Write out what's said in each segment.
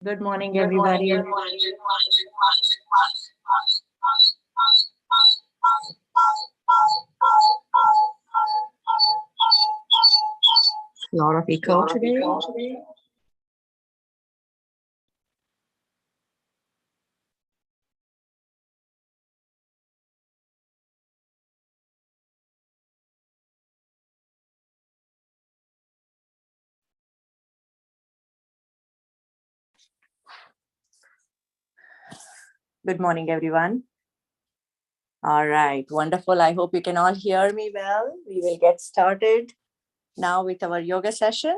Good morning, everybody. A lot of echo today. Good morning, everyone. All right, wonderful. I hope you can all hear me well. We will get started now with our yoga session.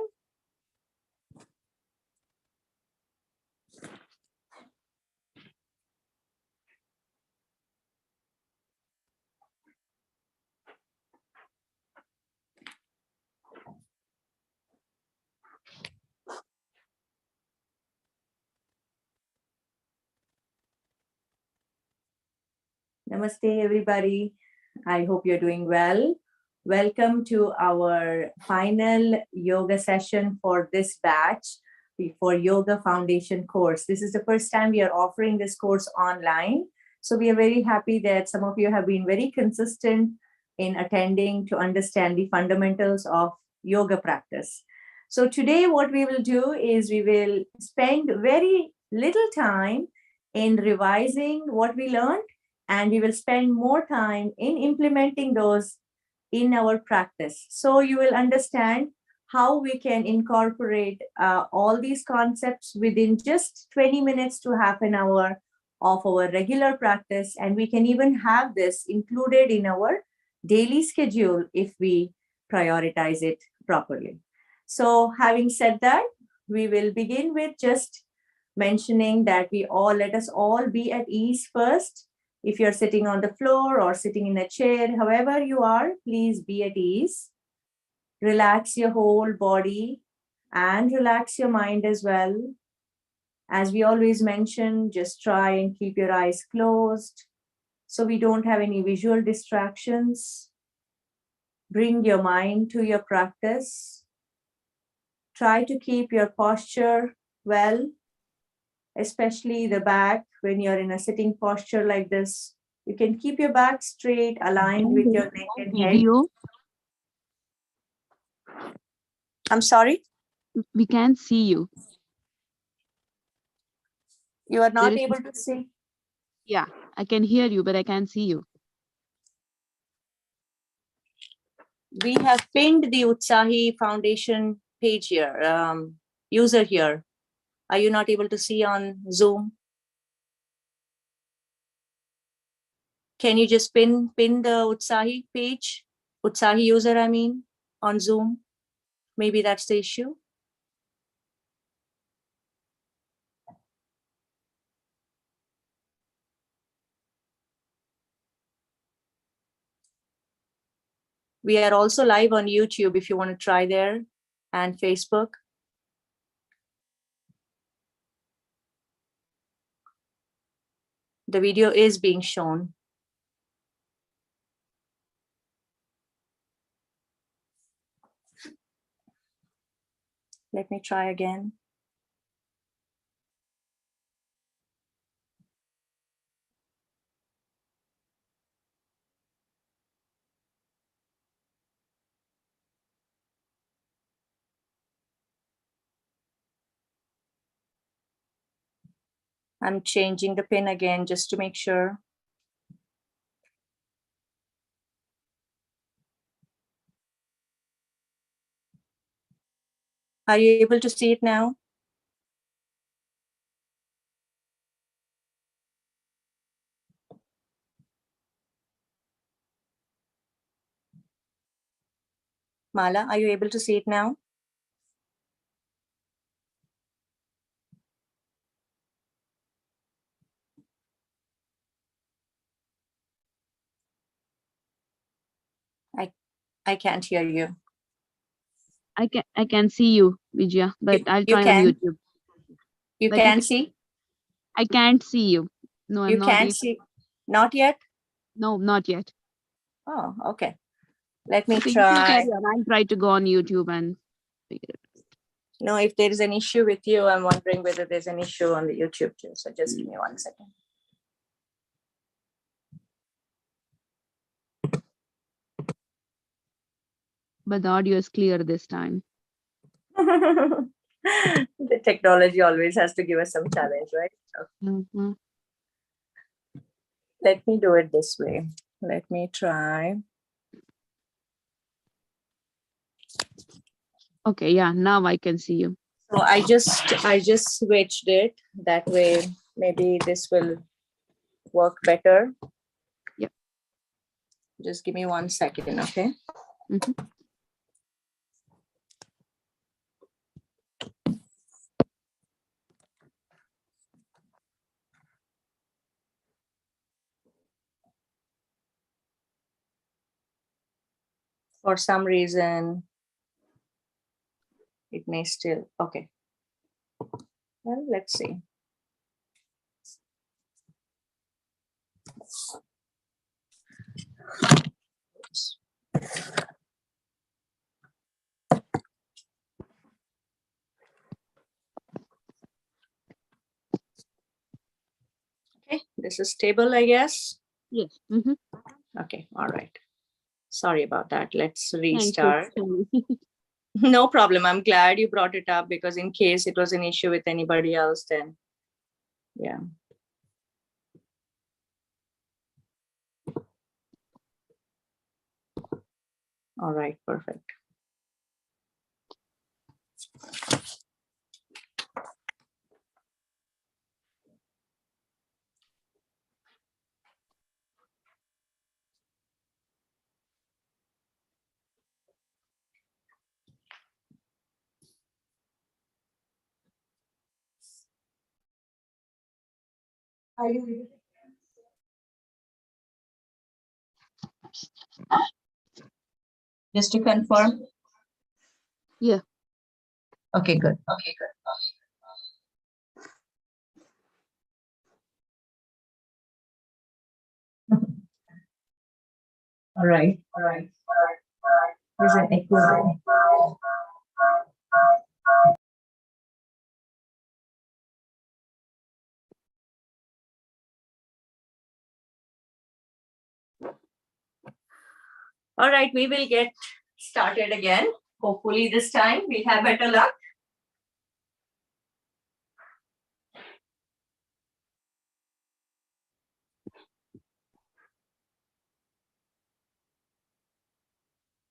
Namaste, everybody. I hope you're doing well. Welcome to our final yoga session for this batch for Yoga Foundation course. This is the first time we are offering this course online. So we are very happy that some of you have been very consistent in attending to understand the fundamentals of yoga practice. So today what we will do is we will spend very little time in revising what we learned, and we will spend more time in implementing those in our practice. So you will understand how we can incorporate all these concepts within just 20 minutes to half an hour of our regular practice. And we can even have this included in our daily schedule if we prioritize it properly. So having said that, we will begin with just mentioning that let us all be at ease first. If you're sitting on the floor or sitting in a chair, however you are, please be at ease. Relax your whole body and relax your mind as well. As we always mention, just try and keep your eyes closed so we don't have any visual distractions. Bring your mind to your practice. Try to keep your posture well, especially the back. When you're in a sitting posture like this, you can keep your back straight, aligned with your neck and head. I'm sorry? We can't see you. You are not able to see? Yeah, I can hear you, but I can't see you. We have pinned the Utsahi Foundation page here, user here. Are you not able to see on Zoom? Can you just pin the Utsahi page? Utsahi user, I mean, on Zoom? Maybe that's the issue. We are also live on YouTube if you want to try there, and Facebook. The video is being shown. Let me try again. I'm changing the pin again just to make sure. Are you able to see it now? Mala, are you able to see it now? I can't hear you. I can see you, Vijaya, but I'll try on YouTube. You can see? I can't see you. No, I'm you not. You can't see? Not yet? No, not yet. Oh, okay. Let me try. I'll try to go on YouTube and figure it out. No, if there is an issue with you, I'm wondering whether there's an issue on the YouTube too. So just give me 1 second. But the audio is clear this time. The technology always has to give us some challenge, right? So let me do it this way. Let me try. Okay, yeah, now I can see you. So I just switched it. That way, maybe this will work better. Yep. Just give me 1 second, okay? For some reason, it may still, okay. Well, let's see. Okay, this is stable, I guess. Yes. Okay, all right. Sorry about that. Let's Thank you. restart. No problem. I'm glad you brought it up, because in case it was an issue with anybody else, then yeah. All right, perfect. Are you ready? Just to confirm? Yeah. Okay, good. Okay, good. All right. All right. There's an echo. All right, we will get started again. Hopefully this time we'll have better luck.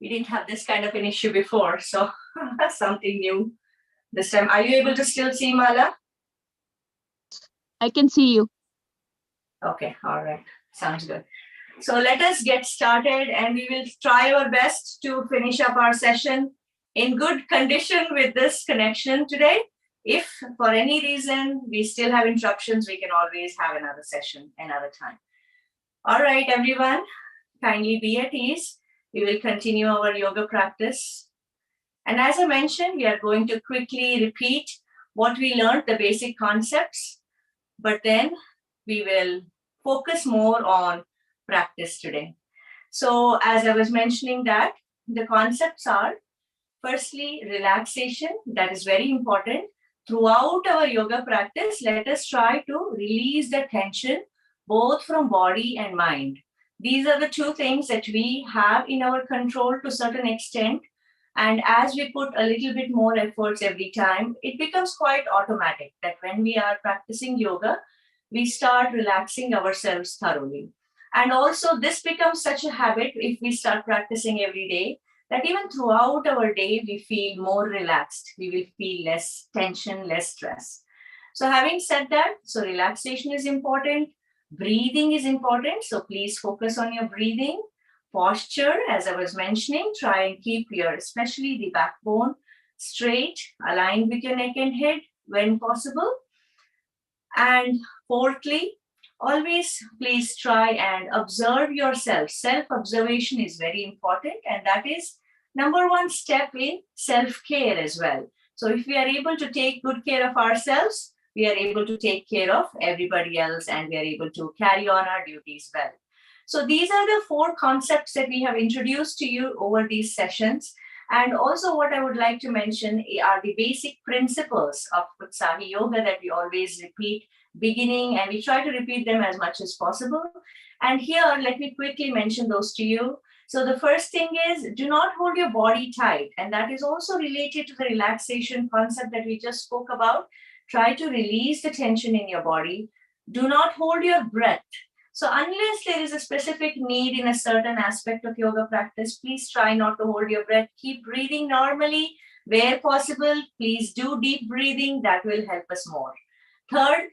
We didn't have this kind of an issue before, so something new this time. Are you able to still see Mala? I can see you. Okay, all right. Sounds good. So let us get started, and we will try our best to finish up our session in good condition with this connection today. If for any reason we still have interruptions, we can always have another session another time. All right, everyone, kindly be at ease. We will continue our yoga practice. And as I mentioned, we are going to quickly repeat what we learned, the basic concepts, but then we will focus more on practice today. So as I was mentioning that, the concepts are, firstly, relaxation. That is very important. Throughout our yoga practice, let us try to release the tension, both from body and mind. These are the two things that we have in our control to a certain extent. And as we put a little bit more efforts every time, it becomes quite automatic that when we are practicing yoga, we start relaxing ourselves thoroughly. And also, this becomes such a habit if we start practicing every day, that even throughout our day, we feel more relaxed. We will feel less tension, less stress. So having said that, so relaxation is important. Breathing is important. So please focus on your breathing. Posture, as I was mentioning, try and keep your, especially the backbone, straight, aligned with your neck and head when possible. And fourthly, always please try and observe yourself. Self-observation is very important, and that is number one step in self-care as well. So if we are able to take good care of ourselves, we are able to take care of everybody else, and we are able to carry on our duties well. So these are the four concepts that we have introduced to you over these sessions. And also what I would like to mention are the basic principles of Utsahi Yoga that we always repeat beginning, and we try to repeat them as much as possible. And here, let me quickly mention those to you. So the first thing is, do not hold your body tight. And that is also related to the relaxation concept that we just spoke about. Try to release the tension in your body. Do not hold your breath. So unless there is a specific need in a certain aspect of yoga practice, please try not to hold your breath. Keep breathing normally. Where possible, please do deep breathing. That will help us more. Third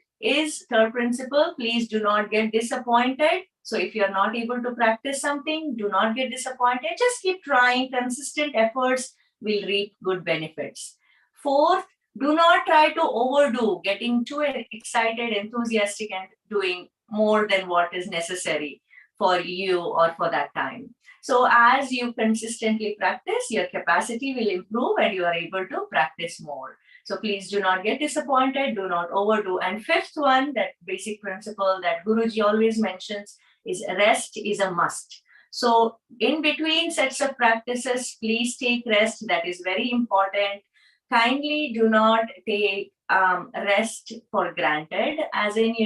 principle, please do not get disappointed. So if you're not able to practice something, do not get disappointed. Just keep trying. Consistent efforts will reap good benefits. Fourth, do not try to overdo, getting too excited, enthusiastic, and doing more than what is necessary for you or for that time. So as you consistently practice, your capacity will improve and you are able to practice more. So please do not get disappointed, do not overdo. And fifth one, that basic principle that Guruji always mentions is rest is a must. So in between sets of practices, please take rest. That is very important. Kindly do not take rest for granted, as in,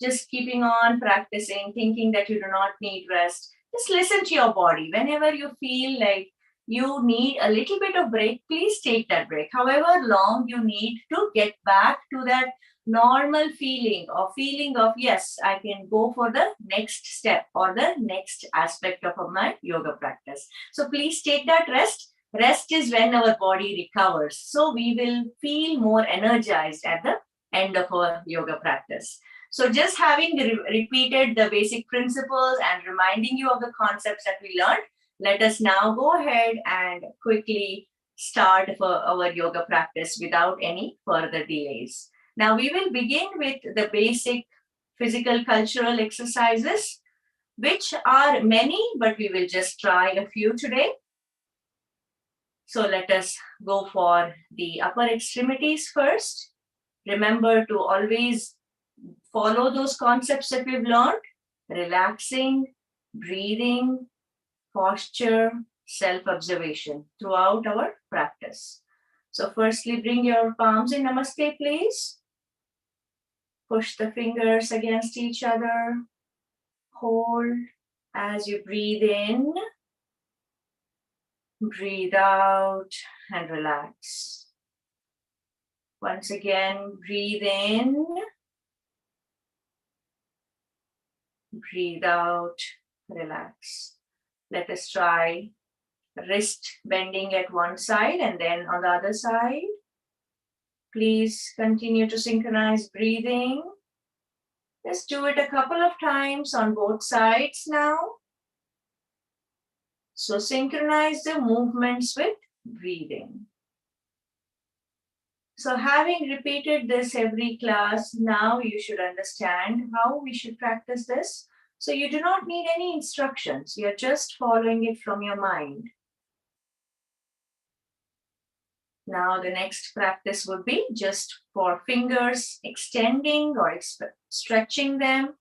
just keeping on practicing, thinking that you do not need rest. Just listen to your body. Whenever you feel like you need a little bit of break, please take that break. However long you need to get back to that normal feeling of, yes, I can go for the next step or the next aspect of my yoga practice. So please take that rest. Rest is when our body recovers. So we will feel more energized at the end of our yoga practice. So just having repeated the basic principles and reminding you of the concepts that we learned, let us now go ahead and quickly start for our yoga practice without any further delays. Now we will begin with the basic physical cultural exercises, which are many, but we will just try a few today. So let us go for the upper extremities first. Remember to always follow those concepts that we've learned: relaxing, breathing, posture, self-observation throughout our practice. So firstly, bring your palms in Namaste, please. Push the fingers against each other. Hold as you breathe in. Breathe out and relax. Once again, breathe in. Breathe out, relax. Let us try wrist bending at one side and then on the other side. Please continue to synchronize breathing. Just do it a couple of times on both sides now. So synchronize the movements with breathing. So having repeated this every class, now you should understand how we should practice this. So you do not need any instructions. You're just following it from your mind. Now the next practice would be just for fingers extending or stretching them,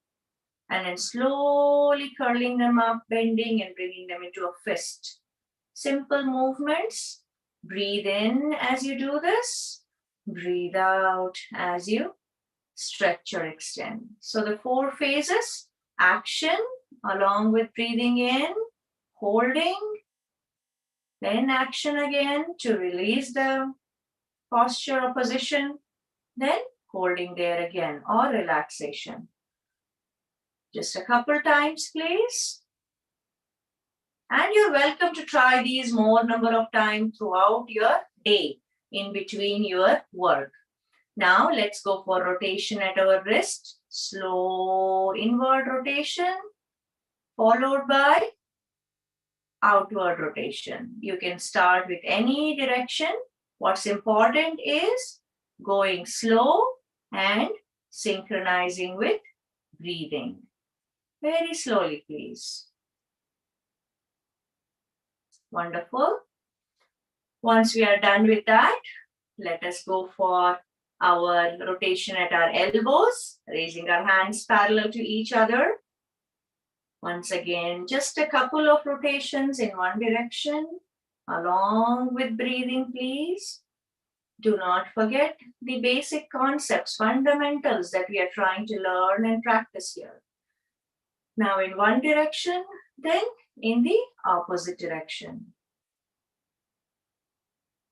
and then slowly curling them up, bending and bringing them into a fist. Simple movements. Breathe in as you do this. Breathe out as you stretch or extend. So the 4 phases: action along with breathing in, holding, then action again to release the posture or position, then holding there again or relaxation. Just a couple times, please. And you're welcome to try these more number of times throughout your day in between your work. Now let's go for rotation at our wrist. Slow inward rotation followed by outward rotation. You can start with any direction. What's important is going slow and synchronizing with breathing. Very slowly, please. Wonderful. Once we are done with that, let us go for our rotation at our elbows, raising our hands parallel to each other. Once again, just a couple of rotations in one direction. Along with breathing, please, do not forget the basic concepts, fundamentals that we are trying to learn and practice here. Now in one direction, then in the opposite direction.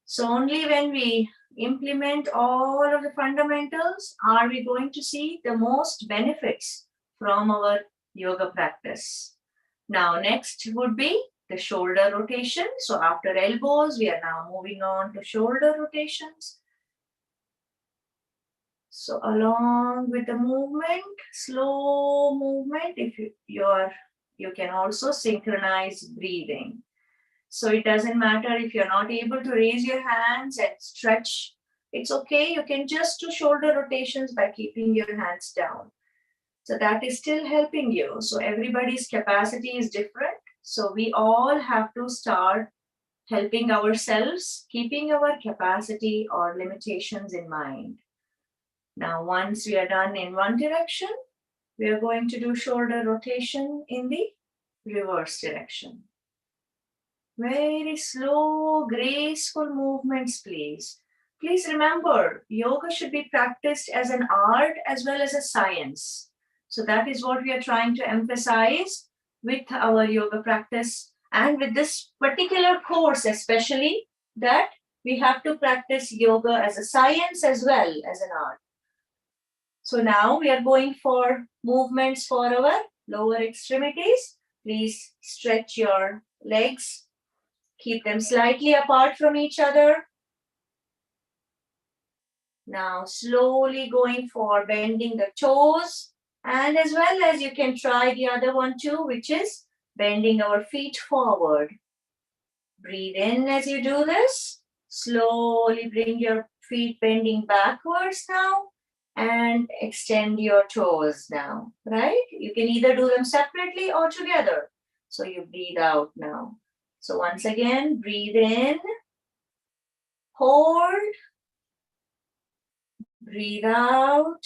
So only when we implement all of the fundamentals are we going to see the most benefits from our yoga practice. Now next would be the shoulder rotation. So after elbows, we are now moving on to shoulder rotations. So along with the movement, slow movement, if you can also synchronize breathing. So it doesn't matter if you're not able to raise your hands and stretch. It's okay. You can just do shoulder rotations by keeping your hands down. So that is still helping you. So everybody's capacity is different. So we all have to start helping ourselves, keeping our capacity or limitations in mind. Now, once we are done in one direction, we are going to do shoulder rotation in the reverse direction. Very slow, graceful movements, please. Please remember, yoga should be practiced as an art as well as a science. So that is what we are trying to emphasize with our yoga practice and with this particular course especially, that we have to practice yoga as a science as well as an art. So now we are going for movements for our lower extremities. Please stretch your legs. Keep them slightly apart from each other. Now slowly going for bending the toes, and as well as you can try the other one too, which is bending our feet forward. Breathe in as you do this. Slowly bring your feet bending backwards now and extend your toes now, right? You can either do them separately or together. So you breathe out now. So once again, breathe in, hold, breathe out,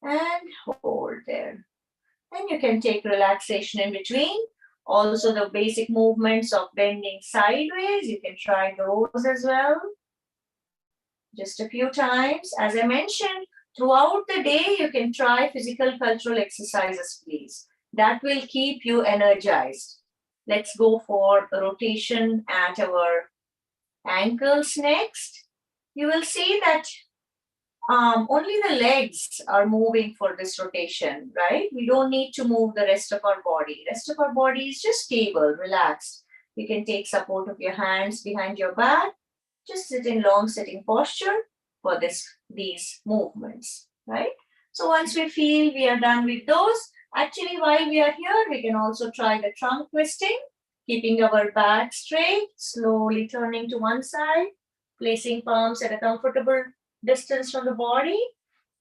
and hold there. And you can take relaxation in between. Also the basic movements of bending sideways, you can try those as well. Just a few times. As I mentioned, throughout the day, you can try physical cultural exercises, please. That will keep you energized. Let's go for a rotation at our ankles next. You will see that only the legs are moving for this rotation, right? We don't need to move the rest of our body. Rest of our body is just stable, relaxed. You can take support of your hands behind your back. Just sit in long sitting posture for these movements, right? So once we feel we are done with those, actually while we are here, we can also try the trunk twisting, keeping our back straight, slowly turning to one side, placing palms at a comfortable distance from the body,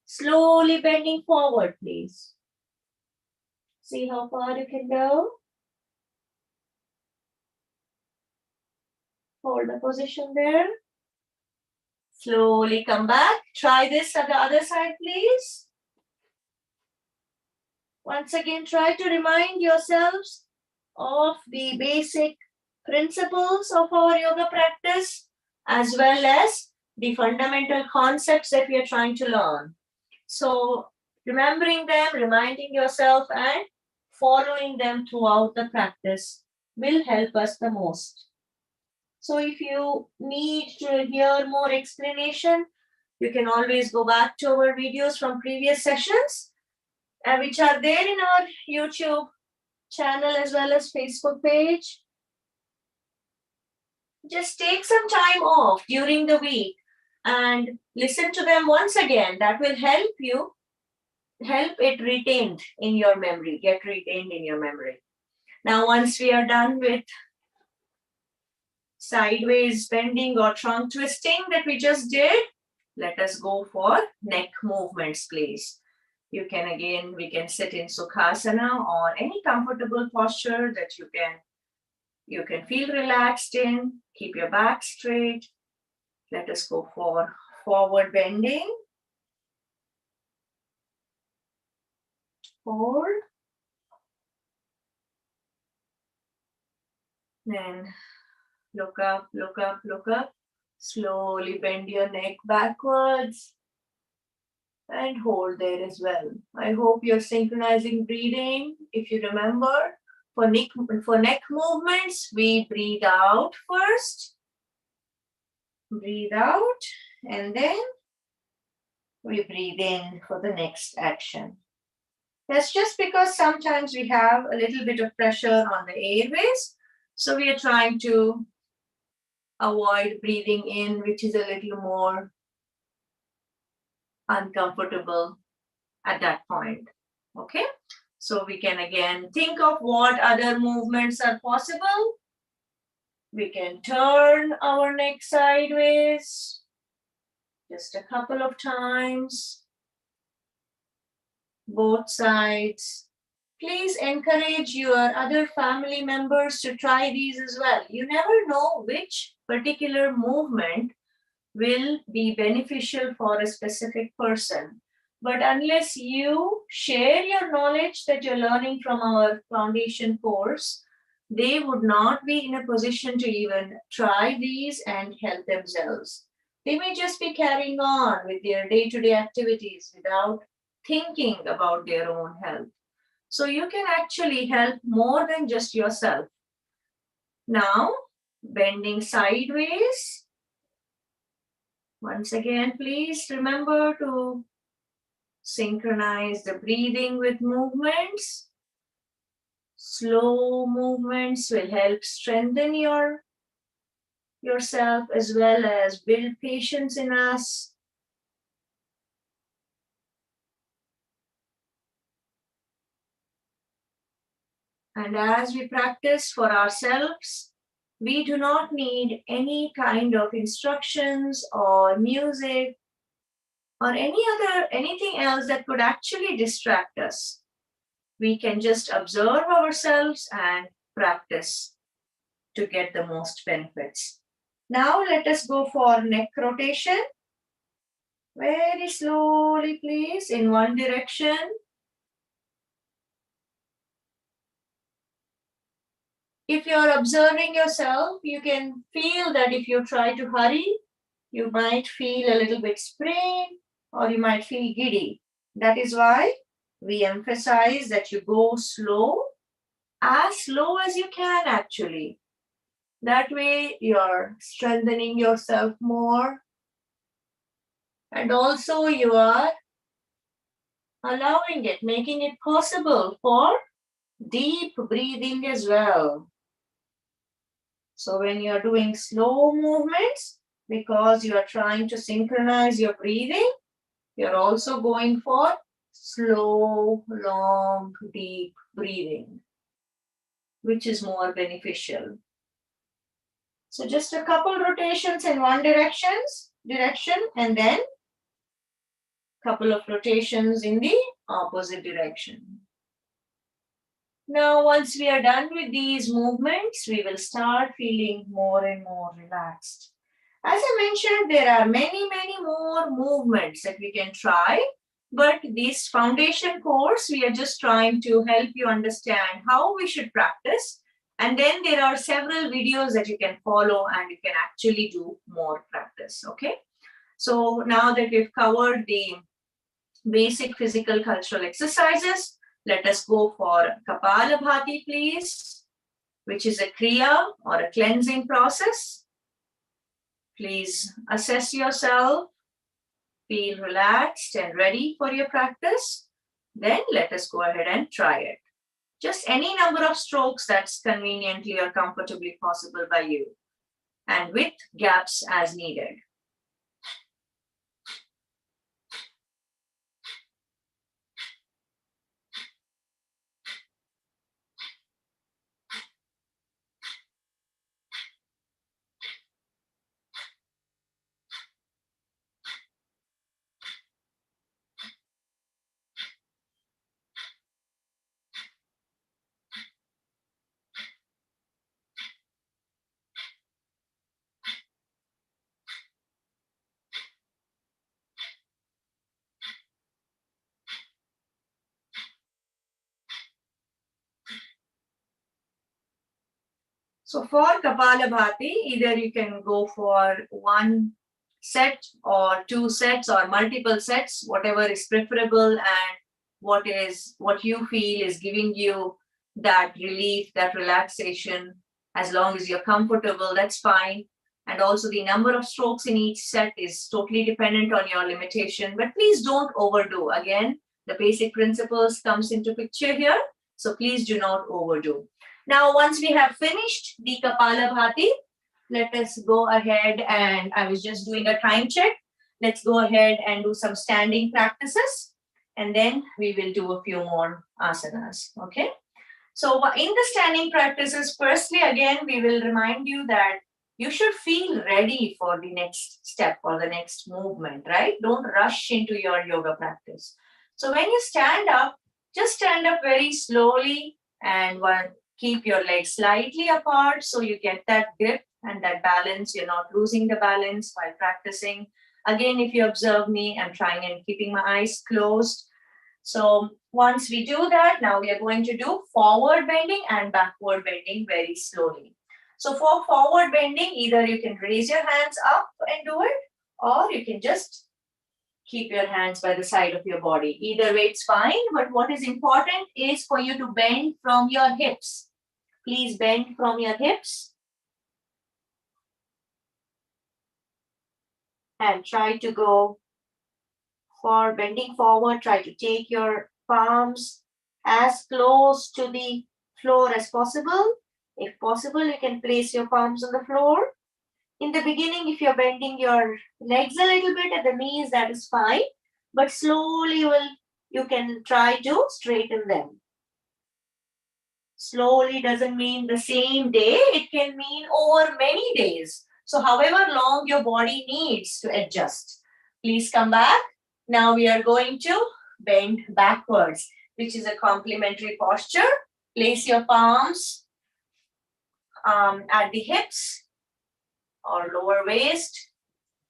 slowly bending forward, please. See how far you can go. Hold the position there. Slowly come back. Try this at the other side, please. Once again, try to remind yourselves of the basic principles of our yoga practice, as well as the fundamental concepts that we are trying to learn. So remembering them, reminding yourself, and following them throughout the practice will help us the most. So if you need to hear more explanation, you can always go back to our videos from previous sessions, which are there in our YouTube channel as well as Facebook page. Just take some time off during the week and listen to them once again. That will help it retained in your memory, get retained in your memory. Now, once we are done with sideways bending or trunk twisting that we just did, let us go for neck movements, please. We can sit in Sukhasana or any comfortable posture that you can feel relaxed in. Keep your back straight. Let us go for forward bending. Hold. Then look up, look up, look up. Slowly bend your neck backwards and hold there as well. I hope you're synchronizing breathing. If you remember, for neck movements, we breathe out first. Breathe out and then we breathe in for the next action. That's just because sometimes we have a little bit of pressure on the airways. So we are trying to avoid breathing in, which is a little more uncomfortable at that point. Okay, so we can again think of what other movements are possible. We can turn our neck sideways just a couple of times, both sides. Please encourage your other family members to try these as well. You never know which particular movement will be beneficial for a specific person. But unless you share your knowledge that you're learning from our foundation course, they would not be in a position to even try these and help themselves. They may just be carrying on with their day-to-day activities without thinking about their own health. So you can actually help more than just yourself. Now, bending sideways. Once again, please remember to synchronize the breathing with movements. Slow movements will help strengthen yourself as well as build patience in us. And as we practice for ourselves, we do not need any kind of instructions or music or anything else that could actually distract us. We can just observe ourselves and practice to get the most benefits. Now let us go for neck rotation. Very slowly, please, in one direction. If you're observing yourself, you can feel that if you try to hurry, you might feel a little bit sprained or you might feel giddy. That is why we emphasize that you go slow as you can actually. That way you're strengthening yourself more. And also you are allowing it, making it possible for deep breathing as well. So when you're doing slow movements, because you are trying to synchronize your breathing, you're also going for slow, long, deep breathing, which is more beneficial. So just a couple rotations in one direction and then a couple of rotations in the opposite direction. Now, once we are done with these movements, we will start feeling more and more relaxed. As I mentioned, there are many more movements that we can try, but this foundation course, we are just trying to help you understand how we should practice. And then there are several videos that you can follow and you can actually do more practice, okay? So now that we've covered the basic physical cultural exercises, let us go for Kapalabhati, please, which is a kriya or a cleansing process. Please assess yourself, feel relaxed and ready for your practice. Then let us go ahead and try it. Just any number of strokes that's conveniently or comfortably possible by you, and with gaps as needed. So for Kapalabhati, either you can go for one set or two sets or multiple sets, whatever is preferable and what you feel is giving you that relief, that relaxation. As long as you're comfortable, that's fine. And also the number of strokes in each set is totally dependent on your limitation, but please don't overdo. Again, the basic principles comes into picture here, so please do not overdo. Now, once we have finished the Kapalabhati, let us go ahead and I was just doing a time check. Let's go ahead and do some standing practices and then we will do a few more asanas. Okay. So in the standing practices, firstly, again, we will remind you that you should feel ready for the next step or the next movement, right? Don't rush into your yoga practice. So when you stand up, just stand up very slowly and keep your legs slightly apart so you get that grip and that balance. You're not losing the balance while practicing. Again, if you observe me, I'm trying and keeping my eyes closed. So once we do that, now we are going to do forward bending and backward bending very slowly. So for forward bending, either you can raise your hands up and do it, or you can just keep your hands by the side of your body. Either way, it's fine. But what is important is for you to bend from your hips. Please bend from your hips. And try to go for bending forward. Try to take your palms as close to the floor as possible. If possible, you can place your palms on the floor. In the beginning, if you're bending your legs a little bit at the knees, that is fine. But slowly you can try to straighten them. Slowly doesn't mean the same day. It can mean over many days. So however long your body needs to adjust. Please come back. Now we are going to bend backwards, which is a complementary posture. Place your palms at the hips or lower waist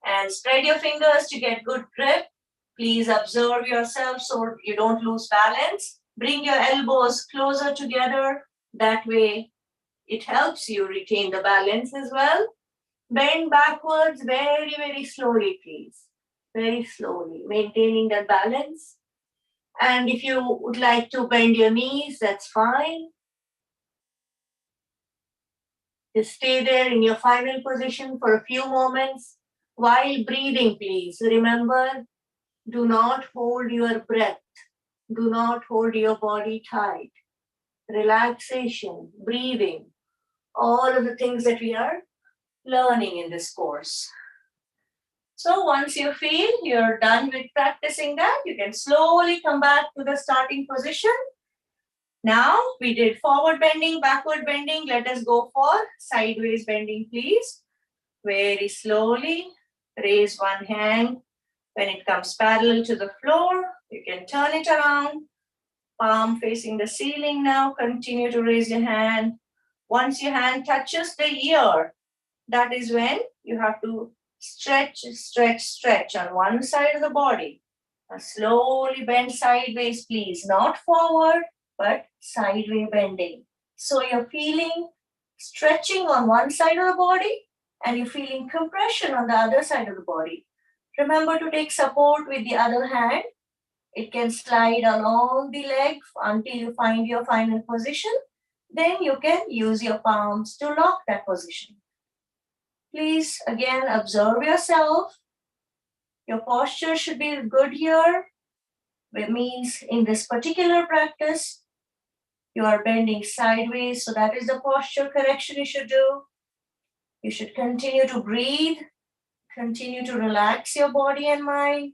and spread your fingers to get good grip. Please observe yourself so you don't lose balance. Bring your elbows closer together. That way it helps you retain the balance as well. Bend backwards very, very slowly, please. Very slowly, maintaining that balance. And if you would like to bend your knees, that's fine. Just stay there in your final position for a few moments while breathing, please. Remember, do not hold your breath. Do not hold your body tight. Relaxation, breathing, all of the things that we are learning in this course. So once you feel you're done with practicing that, you can slowly come back to the starting position. Now we did forward bending, backward bending. Let us go for sideways bending, please. Very slowly, raise one hand. When it comes parallel to the floor, you can turn it around. Palm facing the ceiling now. Continue to raise your hand. Once your hand touches the ear, that is when you have to stretch, stretch, stretch on one side of the body. Now slowly bend sideways, please. Not forward, but sideways bending. So you're feeling stretching on one side of the body and you're feeling compression on the other side of the body. Remember to take support with the other hand. It can slide along the leg until you find your final position. Then you can use your palms to lock that position. Please, again, observe yourself. Your posture should be good here. It means in this particular practice, you are bending sideways. So that is the posture correction you should do. You should continue to breathe. Continue to relax your body and mind.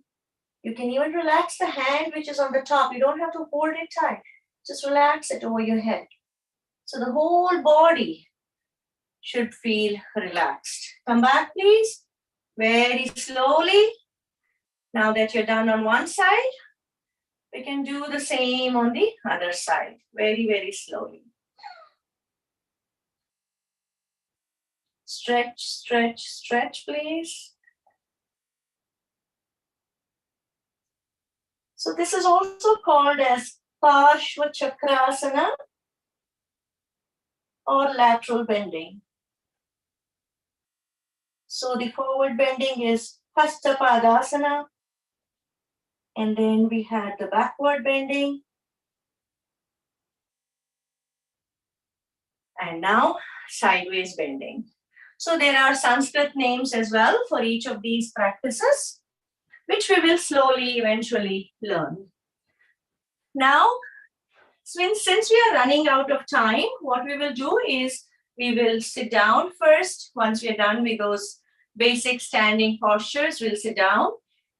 You can even relax the hand which is on the top. You don't have to hold it tight. Just relax it over your head. So the whole body should feel relaxed. Come back, please. Very slowly. Now that you're done on one side, we can do the same on the other side. Very, very slowly. Stretch, stretch, stretch, please. So this is also called as Pashwa Chakrasana. or lateral bending. So the forward bending is Hastapadasana. And then we had the backward bending. And now sideways bending. So there are Sanskrit names as well for each of these practices, which we will slowly eventually learn. Now, since we are running out of time, what we will do is we will sit down first. Once we are done with those basic standing postures, we'll sit down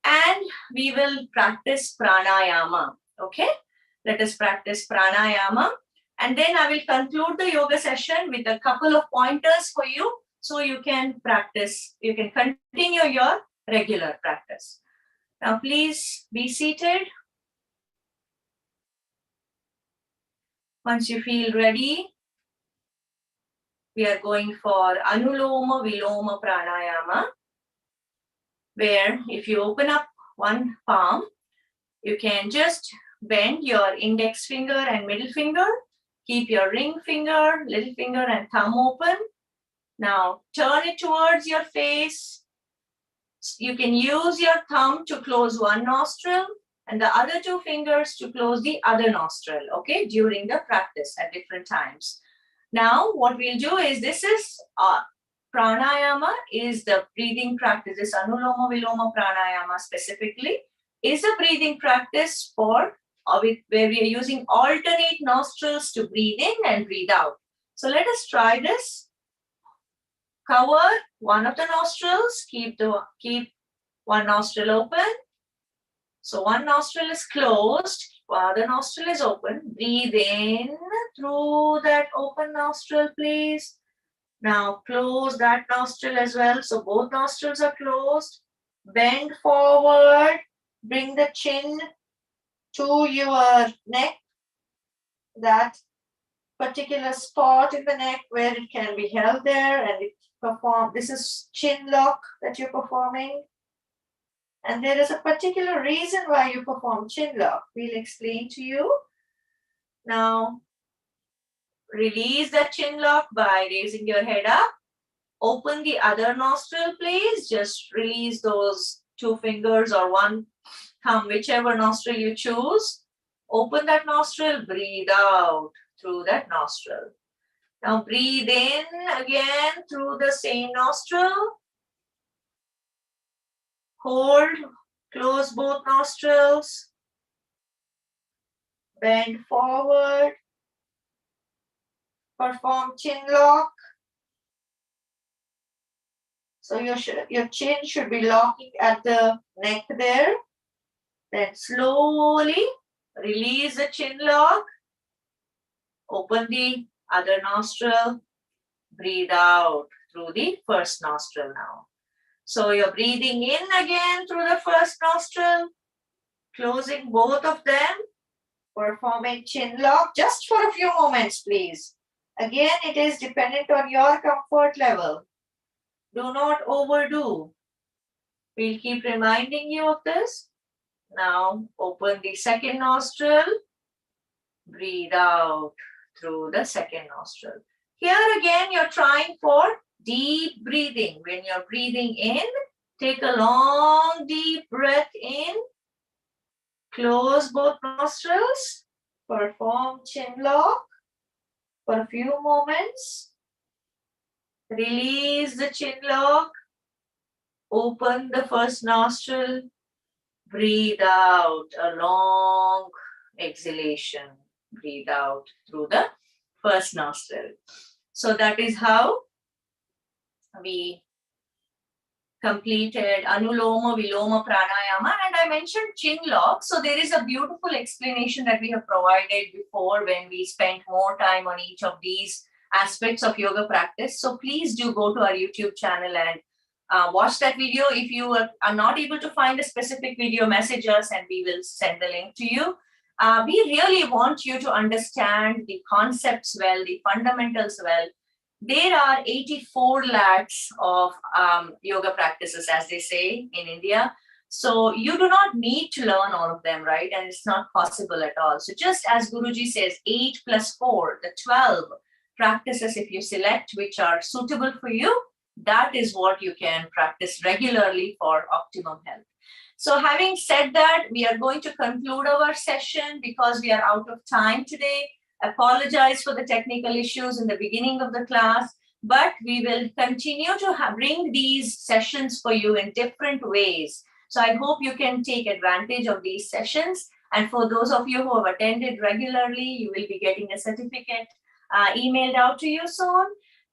and we will practice pranayama. Okay? Let us practice pranayama. And then I will conclude the yoga session with a couple of pointers for you so you can practice, you can continue your regular practice. Now, please be seated. Once you feel ready, we are going for Anuloma Viloma Pranayama, where if you open up one palm, you can just bend your index finger and middle finger, keep your ring finger, little finger and thumb open. Now turn it towards your face. You can use your thumb to close one nostril and the other two fingers to close the other nostril, okay, during the practice at different times. Now, what we'll do is, this is pranayama is the breathing practice. This Anuloma Viloma Pranayama specifically is a breathing practice for where we are using alternate nostrils to breathe in and breathe out. So let us try this. Cover one of the nostrils, keep one nostril open. So one nostril is closed, other nostril is open. Breathe in through that open nostril, please. Now close that nostril as well. So both nostrils are closed. Bend forward. Bring the chin to your neck. That particular spot in the neck where it can be held there, and it perform. This is chin lock that you're performing. And there is a particular reason why you perform chin lock. We'll explain to you. Now, release that chin lock by raising your head up. Open the other nostril, please. Just release those two fingers or one thumb, whichever nostril you choose. Open that nostril, breathe out through that nostril. Now breathe in again through the same nostril. Hold, close both nostrils. Bend forward. Perform chin lock. So your chin should be locking at the neck there. Then slowly release the chin lock. Open the other nostril. Breathe out through the first nostril now. So you're breathing in again through the first nostril, closing both of them, performing chin lock just for a few moments, please. Again, it is dependent on your comfort level. Do not overdo. We'll keep reminding you of this. Now open the second nostril, breathe out through the second nostril. Here again, you're trying for deep breathing. When you're breathing in, take a long, deep breath in. Close both nostrils. Perform chin lock for a few moments. Release the chin lock. Open the first nostril. Breathe out a long exhalation. Breathe out through the first nostril. So that is how we completed Anuloma Viloma Pranayama, and I mentioned chin lock. So there is a beautiful explanation that we have provided before when we spent more time on each of these aspects of yoga practice. So please do go to our YouTube channel and watch that video. If you are not able to find a specific video, message us and we will send the link to you. We really want you to understand the concepts well, the fundamentals well. There are 84 lakhs of yoga practices, as they say in India. So you do not need to learn all of them, right? And it's not possible at all. So just as Guruji says, 8 plus 4, the 12. practices, if you select which are suitable for you, that is what you can practice regularly for optimum health. So having said that, we are going to conclude our session because we are out of time today. Apologize for the technical issues in the beginning of the class, but we will continue to bring these sessions for you in different ways. So I hope you can take advantage of these sessions. And for those of you who have attended regularly, you will be getting a certificate emailed out to you soon.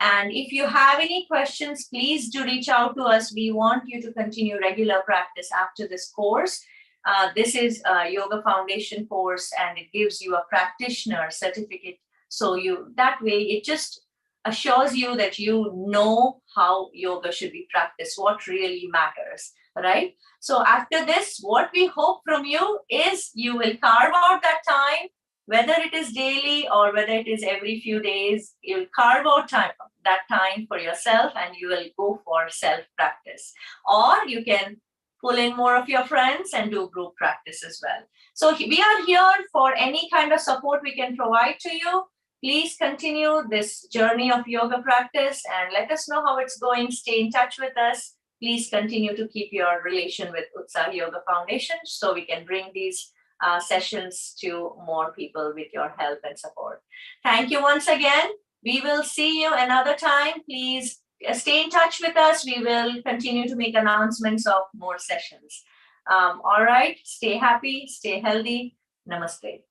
And if you have any questions, please do reach out to us. We want you to continue regular practice after this course. This is a Yoga Foundation course, and it gives you a practitioner certificate. So that way, it just assures you that you know how yoga should be practiced, what really matters, right? So after this, what we hope from you is you will carve out that time, whether it is daily or whether it is every few days, you'll carve out that time for yourself and you will go for self-practice. Or you can pull in more of your friends and do group practice as well. So we are here for any kind of support we can provide to you. Please continue this journey of yoga practice and let us know how it's going. Stay in touch with us. Please continue to keep your relation with Utsaha Yoga Foundation so we can bring these sessions to more people with your help and support. Thank you once again. We will see you another time. Please stay in touch with us. We will continue to make announcements of more sessions. All right. Stay happy, stay healthy. Namaste.